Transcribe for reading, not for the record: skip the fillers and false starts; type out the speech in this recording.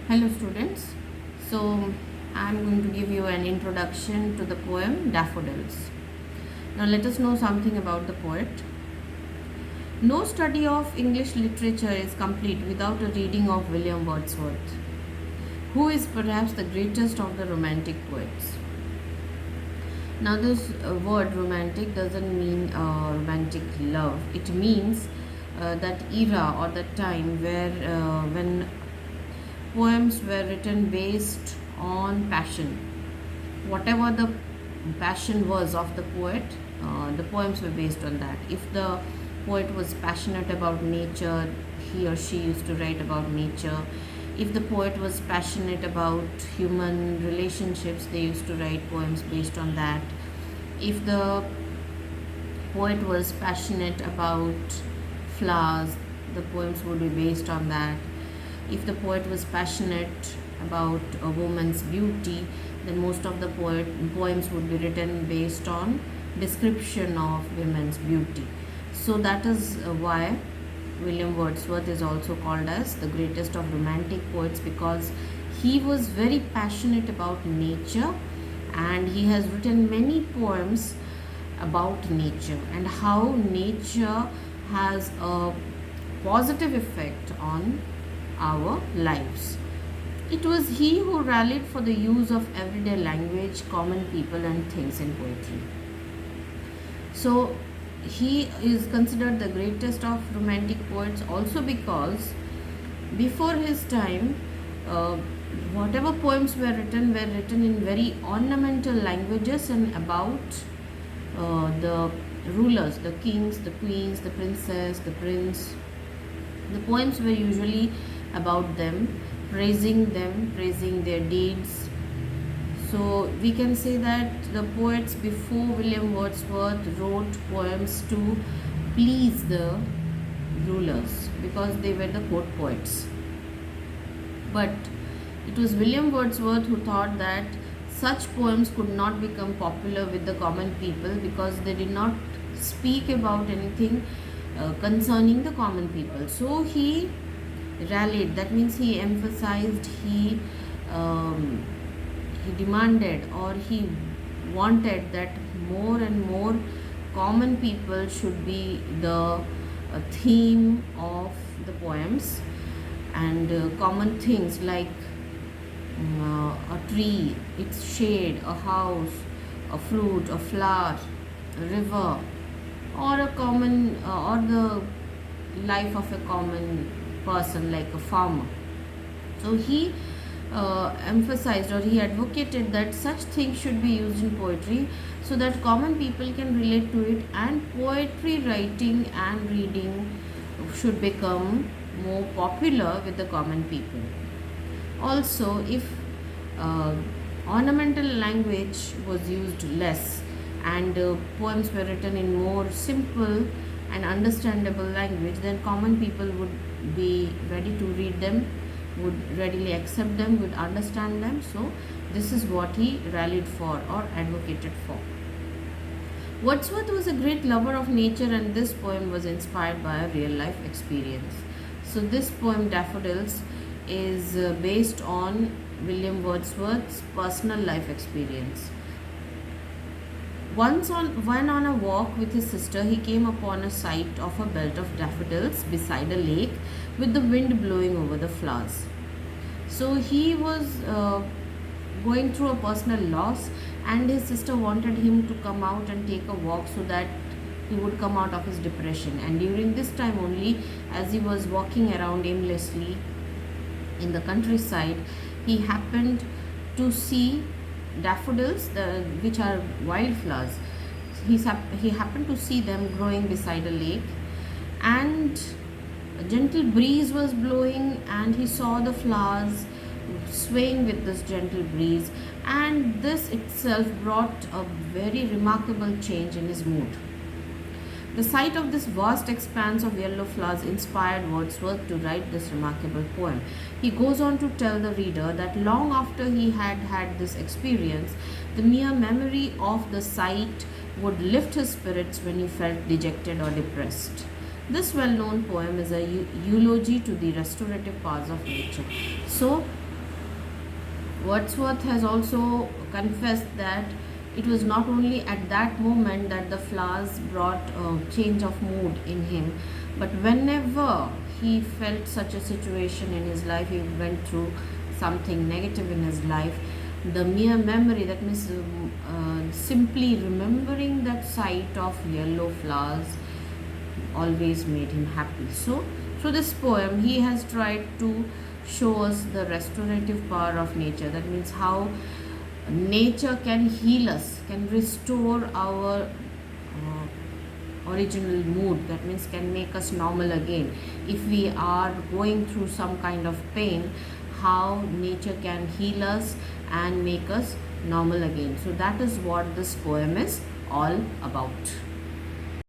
Hello students. So I'm going to give you an introduction to the poem Daffodils. Now let us know something about the poet. No study of English literature is complete without a reading of William Wordsworth, who is perhaps the greatest of the romantic poets. Now this word romantic doesn't mean romantic love. It means that era or that time where when poems were written based on passion. Whatever the passion was of the poet, the poems were based on that. If the poet was passionate about nature, he or she used to write about nature. If the poet was passionate about human relationships, they used to write poems based on that. If the poet was passionate about flowers, the poems would be based on that. If the poet was passionate about a woman's beauty, then most of the poems would be written based on description of women's beauty. So that is why William Wordsworth is also called as the greatest of romantic poets, because he was very passionate about nature and he has written many poems about nature and how nature has a positive effect on our lives. It was he who rallied for the use of everyday language, common people, and things in poetry. So, he is considered the greatest of romantic poets also because before his time, uh, whatever poems were written in very ornamental languages and about the rulers, the kings, the queens, the princess, the prince. The poems were usually about them, praising their deeds. So we can say that the poets before William Wordsworth wrote poems to please the rulers because they were the court poets. But it was William Wordsworth who thought that such poems could not become popular with the common people because they did not speak about anything concerning the common people. So he rallied, that means he emphasized, um, he demanded, or he wanted that more and more common people should be the theme of the poems, and common things like a tree, its shade, a house, a fruit, a flower, a river, or a common or the life of a common person like a farmer. So he emphasized, or he advocated, that such things should be used in poetry so that common people can relate to it, and poetry writing and reading should become more popular with the common people. Also, if uh, ornamental language was used less and poems were written in more simple and understandable language, then common people would be ready to read them, would readily accept them, would understand them. So, this is what he rallied for or advocated for. Wordsworth was a great lover of nature, and this poem was inspired by a real life experience. So, this poem, Daffodils, is based on William Wordsworth's personal life experience. When on a walk with his sister, he came upon a sight of a belt of daffodils beside a lake with the wind blowing over the flowers. So he was going through a personal loss, and his sister wanted him to come out and take a walk so that he would come out of his depression. And during this time only, as he was walking around aimlessly in the countryside, he happened to see daffodils, which are wildflowers. He happened to see them growing beside a lake, and a gentle breeze was blowing, and he saw the flowers swaying with this gentle breeze, and this itself brought a very remarkable change in his mood. The sight of this vast expanse of yellow flowers inspired Wordsworth to write this remarkable poem. He goes on to tell the reader that long after he had had this experience, the mere memory of the sight would lift his spirits when he felt dejected or depressed. This well known poem is a eulogy to the restorative powers of nature. So, Wordsworth has also confessed that it was not only at that moment that the flowers brought a change of mood in him, but whenever he felt such a situation in his life, he went through something negative in his life, the mere memory, that means simply remembering that sight of yellow flowers, always made him happy. So, through this poem, he has tried to show us the restorative power of nature. That means how nature can heal us, can restore our original mood. That means can make us normal again. If we are going through some kind of pain, how nature can heal us and make us normal again. So that is what this poem is all about.